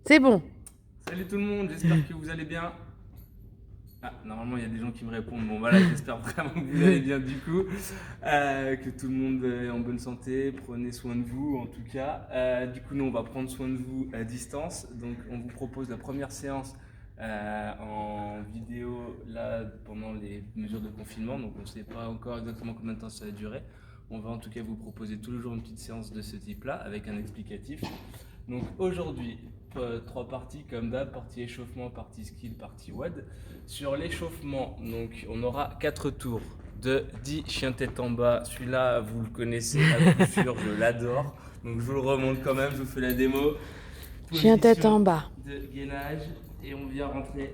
C'est bon. Salut tout le monde, j'espère que vous allez bien. Ah, normalement il y a des gens qui me répondent, bon voilà, j'espère vraiment que vous allez bien du coup, que tout le monde est en bonne santé, prenez soin de vous en tout cas. Du coup nous on va prendre soin de vous à distance, donc on vous propose la première séance en vidéo là pendant les mesures de confinement, donc on ne sait pas encore exactement combien de temps ça va durer. On va en tout cas vous proposer tous les jours une petite séance de ce type là avec un explicatif. Donc aujourd'hui, trois parties comme d'hab, partie échauffement, partie skill, partie WOD. Sur l'échauffement, donc on aura 4 tours de 10 chiens tête en bas. Celui-là, vous le connaissez à coup sûr, je l'adore. Donc je vous le remonte quand même, je vous fais la démo. Chien tête en Position bas. de gainage et on vient rentrer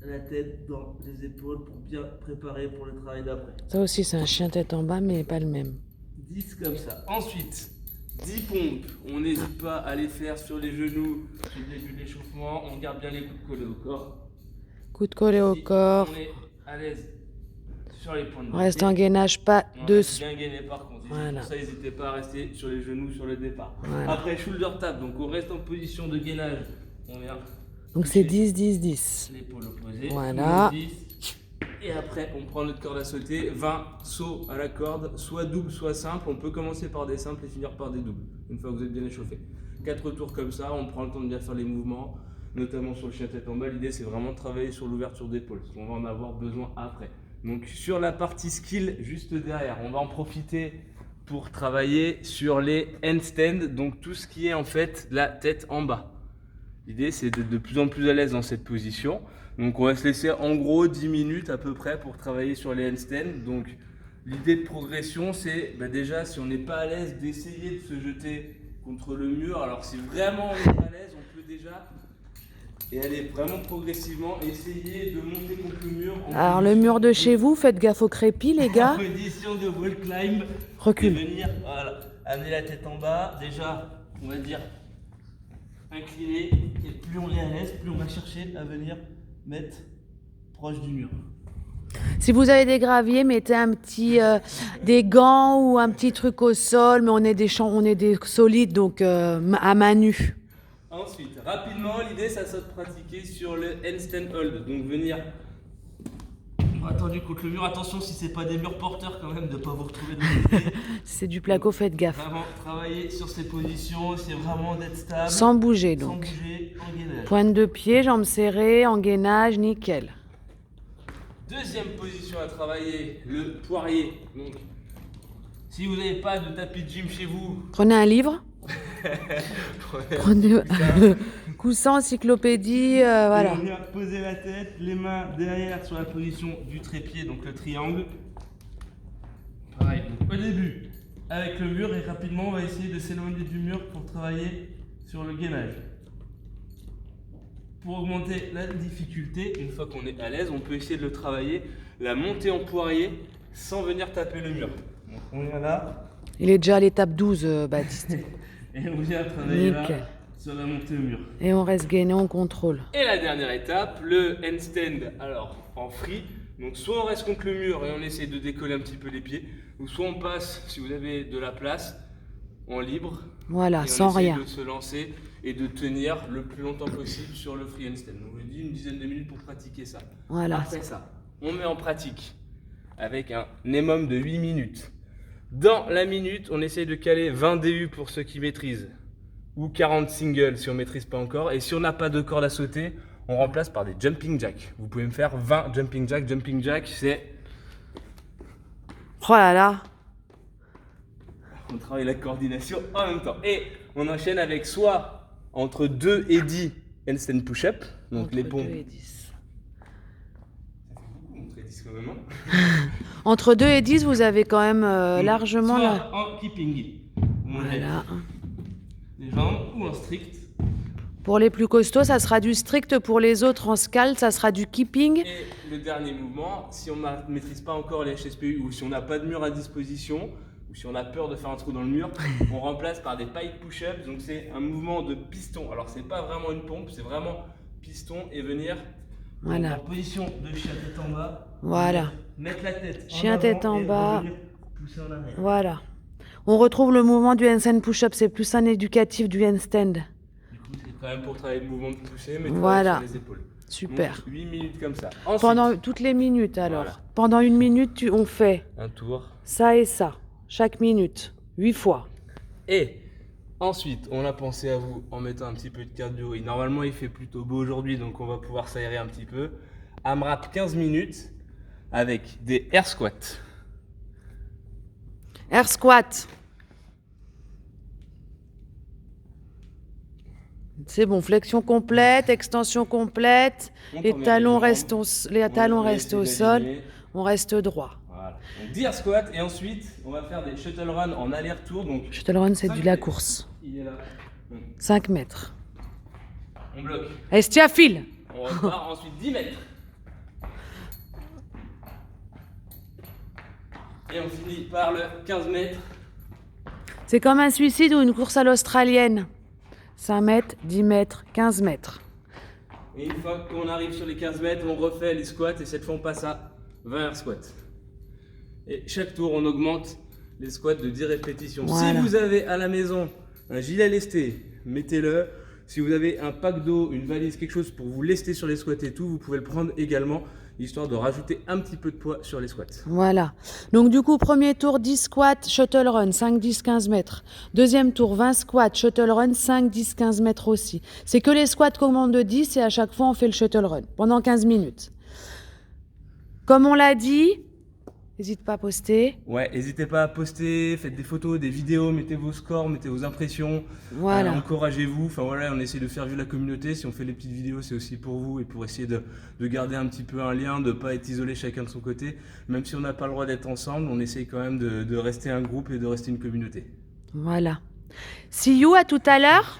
la tête dans les épaules pour bien préparer pour le travail d'après. Ça aussi, c'est un chien tête en bas, mais pas le même. 10 comme ça. Ensuite, 10 pompes. On n'hésite pas à les faire sur les genoux au début de l'échauffement. On garde bien les coudes collés au corps. Coup de collet au Si corps. on est à l'aise sur les pointes de Reste pied, en gainage, pas on de... reste bien gainé par contre. Et Voilà. pour ça, n'hésitez pas à rester sur les genoux sur le départ. Voilà. Après, shoulder tap. Donc, on reste en position de gainage. On vient Donc c'est toucher 10, 10, 10. l'épaule opposée. Voilà. 10. Et après, on prend notre corde à sauter, 20 sauts à la corde, soit double, soit simple. On peut commencer par des simples et finir par des doubles, une fois que vous êtes bien échauffé. 4 tours comme ça, on prend le temps de bien faire les mouvements, notamment sur le chien tête en bas. L'idée, c'est vraiment de travailler sur l'ouverture d'épaule, parce qu'on va en avoir besoin après. Donc, sur la partie skill, juste derrière, on va en profiter pour travailler sur les handstands, donc tout ce qui est en fait la tête en bas. L'idée, c'est d'être de plus en plus à l'aise dans cette position. Donc, on va se laisser en gros 10 minutes à peu près pour travailler sur les handstands. Donc, l'idée de progression, c'est déjà, si on n'est pas à l'aise, d'essayer de se jeter contre le mur. Alors, si vraiment on n'est pas à l'aise, on peut déjà, et aller vraiment progressivement, essayer de monter contre le mur. Alors le mur de chez vous, faites gaffe au crépi, les En gars. position de wall climb. Recule. Et venir, voilà, amener la tête en bas. Déjà, on va dire incliné. Et plus on est à l'aise, plus on va chercher à venir mettre proche du mur. Si vous avez des graviers, mettez un petit, des gants ou un petit truc au sol, mais on est des solides, donc à main nue. Ensuite, rapidement, l'idée, ça sera de pratiquer sur le handstand hold. Donc venir attendu contre le mur. Attention, si c'est pas des murs porteurs, quand même, de ne pas vous retrouver de l'autre côté. Si c'est du placo, faites gaffe. Vraiment travailler sur ces positions, c'est vraiment d'être stable. Sans bouger, Sans donc. bouger, en gainage. Pointe de pied, jambes serrées, en gainage, nickel. Deuxième position à travailler, le poirier. Donc, si vous n'avez pas de tapis de gym chez vous, Prenez un livre. prenez Coussin, encyclopédie, on voilà. vient poser la tête, les mains derrière sur la position du trépied, donc le triangle. Pareil, donc au début, avec le mur, et rapidement, on va essayer de s'éloigner du mur pour travailler sur le gainage. Pour augmenter la difficulté, une fois qu'on est à l'aise, on peut essayer de le travailler, la montée en poirier, sans venir taper le mur. Donc on vient là, Il est déjà à l'étape 12, Baptiste. et on vient travailler Nickel. là, sur la montée au mur. Et on reste gainé, on contrôle. Et la dernière étape, le handstand, alors en free. Donc soit on reste contre le mur et on essaie de décoller un petit peu les pieds, ou soit on passe, si vous avez de la place, en libre. Voilà, et sans on essaie rien. de se lancer et de tenir le plus longtemps possible sur le free handstand. Donc je dis une dizaine de minutes pour pratiquer ça. Voilà. Après ça, on met en pratique avec un minimum de 8 minutes. Dans la minute, on essaye de caler 20 DU pour ceux qui maîtrisent, ou 40 singles si on ne maîtrise pas encore. Et si on n'a pas de corde à sauter, on remplace par des jumping jacks. Vous pouvez me faire 20 jumping jacks. Jumping jack, c'est... Oh là là. On travaille la coordination en même temps. Et on enchaîne avec soit entre 2 et 10 handstand push-up, donc Entre les pompes. 2 et 10. Entre 10 quand même. Entre 2 et 10, vous avez quand même largement soit là. en keeping. On lève Voilà. les jambes ou en strict. Pour les plus costauds, ça sera du strict. Pour les autres, en scald, ça sera du keeping. Et le dernier mouvement, si on ne maîtrise pas encore les HSPU ou si on n'a pas de mur à disposition, ou si on a peur de faire un trou dans le mur, on remplace par des pike push-ups. Donc c'est un mouvement de piston. Alors c'est pas vraiment une pompe, c'est vraiment piston et venir Voilà. en position de chien tête en bas. Voilà. Mettre la tête Chien en tête avant en et bas. revenir pousser en arrière. Voilà. On retrouve le mouvement du handstand push-up. C'est plus un éducatif du handstand. Du coup, c'est Quand même pour travailler le mouvement de poussée, mais Voilà. sur les épaules. Super. Donc, 8 minutes comme ça. Ensuite, Pendant toutes les minutes alors. Voilà. Pendant une minute, on fait un tour. ça et ça. Chaque minute. 8 fois. Et ensuite, on a pensé à vous en mettant un petit peu de cardio. Et normalement, il fait plutôt beau aujourd'hui, donc on va pouvoir s'aérer un petit peu. AMRAP 15 minutes avec des air squats. Air squat. C'est bon, flexion complète, extension complète. Les talons restent au sol. On reste droit. Voilà. Donc 10 air squats et ensuite, on va faire des shuttle run en aller-retour. Donc Shuttle run, c'est 5 de la mètres. course. Il est là. 5 mètres. On bloque. Estia file. On repart ensuite 10 mètres. Et on finit par le 15 mètres. C'est comme un suicide ou une course à l'australienne. 5 mètres, 10 mètres, 15 mètres. Et une fois qu'on arrive sur les 15 mètres, on refait les squats et cette fois on passe à 20 air squats. Et chaque tour, on augmente les squats de 10 répétitions. Voilà. Si vous avez à la maison un gilet lesté, mettez-le. Si vous avez un pack d'eau, une valise, quelque chose pour vous lester sur les squats et tout, vous pouvez le prendre également, histoire de rajouter un petit peu de poids sur les squats. Voilà. Donc du coup, premier tour, 10 squats, shuttle run, 5, 10, 15 mètres. Deuxième tour, 20 squats, shuttle run, 5, 10, 15 mètres aussi. C'est que les squats commandent de 10 et à chaque fois, on fait le shuttle run pendant 15 minutes. Comme on l'a dit, n'hésite pas à poster. Ouais, n'hésitez pas à poster, faites des photos, des vidéos, mettez vos scores, mettez vos impressions. Voilà. Encouragez-vous. Enfin voilà, on essaie de faire vivre la communauté. Si on fait les petites vidéos, c'est aussi pour vous et pour essayer de garder un petit peu un lien, de ne pas être isolé chacun de son côté. Même si on n'a pas le droit d'être ensemble, on essaye quand même de rester un groupe et de rester une communauté. Voilà. See you, à tout à l'heure.